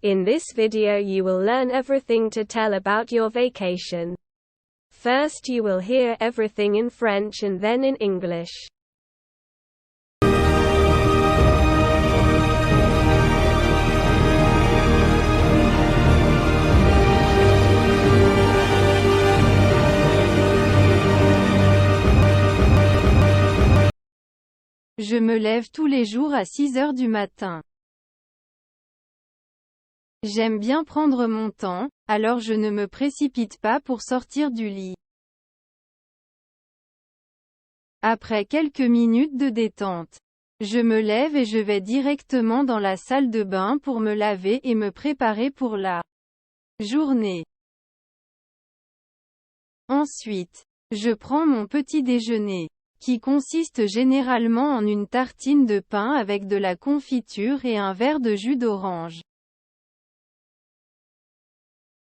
In this video you will learn everything to tell about your vacation. First you will hear everything in French and then in English. Je me lève tous les jours à 6 heures du matin. J'aime bien prendre mon temps, alors je ne me précipite pas pour sortir du lit. Après quelques minutes de détente, je me lève et je vais directement dans la salle de bain pour me laver et me préparer pour la journée. Ensuite, je prends mon petit déjeuner, qui consiste généralement en une tartine de pain avec de la confiture et un verre de jus d'orange.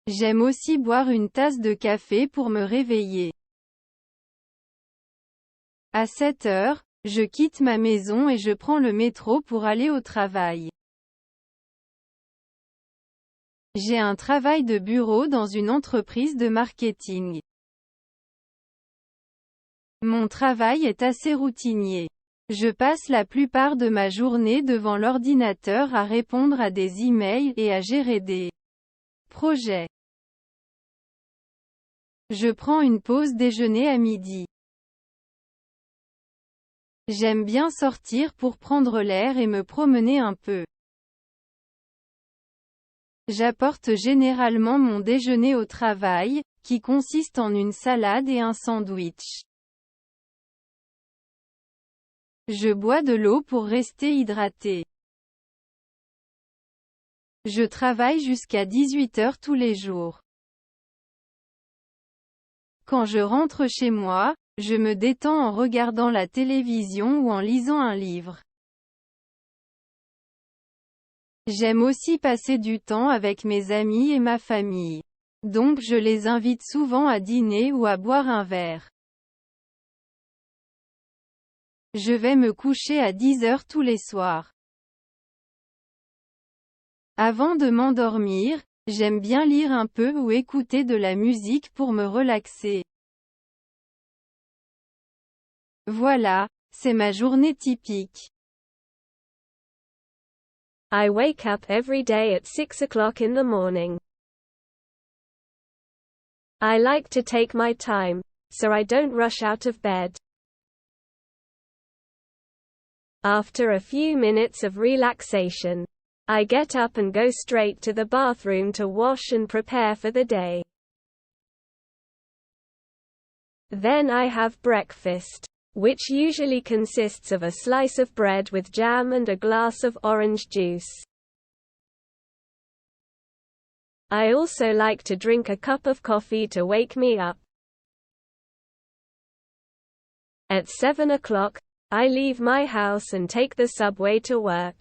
J'aime aussi boire une tasse de café pour me réveiller. À 7 heures, je quitte ma maison et je prends le métro pour aller au travail. J'ai un travail de bureau dans une entreprise de marketing. Mon travail est assez routinier. Je passe la plupart de ma journée devant l'ordinateur à répondre à des emails et à gérer des projets. Je prends une pause déjeuner à midi. J'aime bien sortir pour prendre l'air et me promener un peu. J'apporte généralement mon déjeuner au travail, qui consiste en une salade et un sandwich. Je bois de l'eau pour rester hydraté. Je travaille jusqu'à 18 heures tous les jours. Quand je rentre chez moi, je me détends en regardant la télévision ou en lisant un livre. J'aime aussi passer du temps avec mes amis et ma famille. Donc je les invite souvent à dîner ou à boire un verre. Je vais me coucher à 10 heures tous les soirs. Avant de m'endormir, j'aime bien lire un peu ou écouter de la musique pour me relaxer. Voilà, c'est ma journée typique. I wake up every day at 6 o'clock in the morning. I like to take my time, so I don't rush out of bed. After a few minutes of relaxation, I get up and go straight to the bathroom to wash and prepare for the day. Then I have breakfast, which usually consists of a slice of bread with jam and a glass of orange juice. I also like to drink a cup of coffee to wake me up. At 7 o'clock, I leave my house and take the subway to work.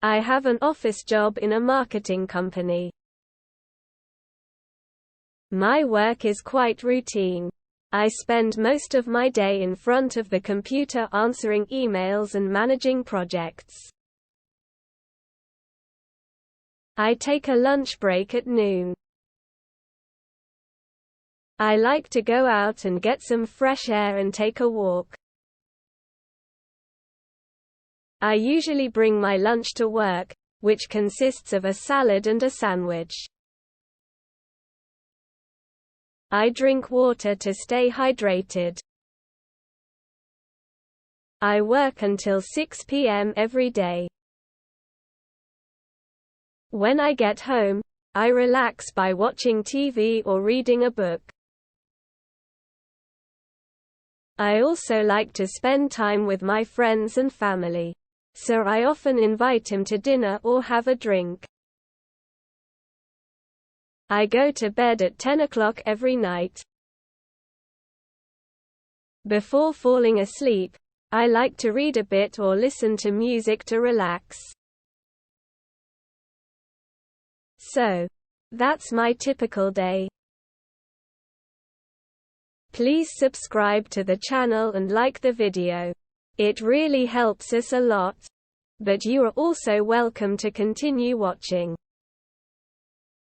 I have an office job in a marketing company. My work is quite routine. I spend most of my day in front of the computer answering emails and managing projects. I take a lunch break at noon. I like to go out and get some fresh air and take a walk. I usually bring my lunch to work, which consists of a salad and a sandwich. I drink water to stay hydrated. I work until 6 p.m. every day. When I get home, I relax by watching TV or reading a book. I also like to spend time with my friends and family, so I often invite him to dinner or have a drink. I go to bed at 10 o'clock every night. Before falling asleep, I like to read a bit or listen to music to relax. So, that's my typical day. Please subscribe to the channel and like the video. It really helps us a lot. But you are also welcome to continue watching.